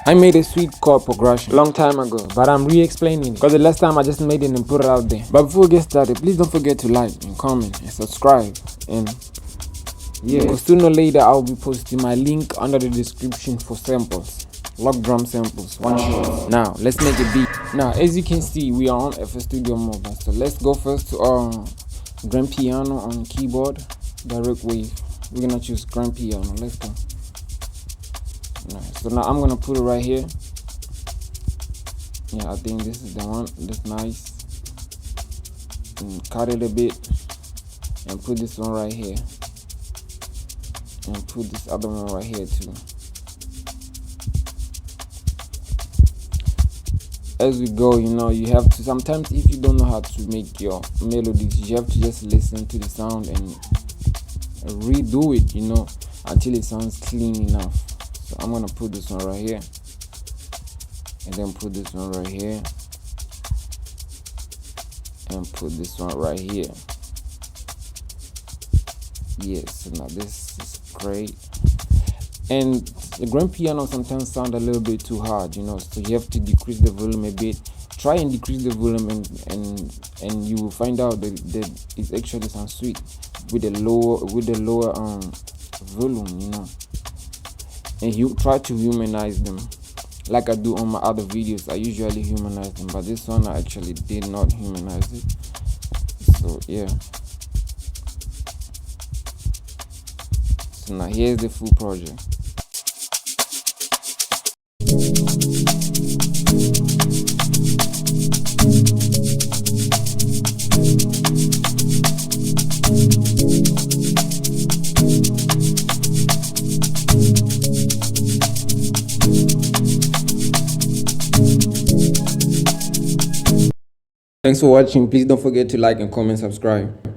I made a sweet chord progression long time ago, but I'm re-explaining it because the last time I just made it and put it out there. But before we get started, please don't forget to like and comment and subscribe. And yeah, because sooner or later I'll be posting my link under the description for samples, lock drum samples, one shot. Now let's make a beat. Now as you can see, we are on FL Studio Mobile. So let's go first to grand piano on keyboard, direct wave. We're gonna choose grand piano. Let's go. Nice. So now I'm gonna put it right here. Yeah, I think this is the one. That's nice. And cut it a bit and put this one right here, and put this other one right here too. As we go, you have to, sometimes if you don't know how to make your melodies, you have to just listen to the sound and redo it, until it sounds clean enough. So I'm gonna put this one right here, and then put this one right here, and put this one right here. Yes, so now this is great. And the grand piano sometimes sound a little bit too hard, so you have to decrease the volume a bit. Try and decrease the volume, and you will find out that it actually sounds sweet with the lower volume, and you try to humanize them like I do on my other videos. I usually humanize them, but this one I actually did not humanize it. So yeah, so now here's the full project. Thanks for watching. Please don't forget to like and comment, subscribe.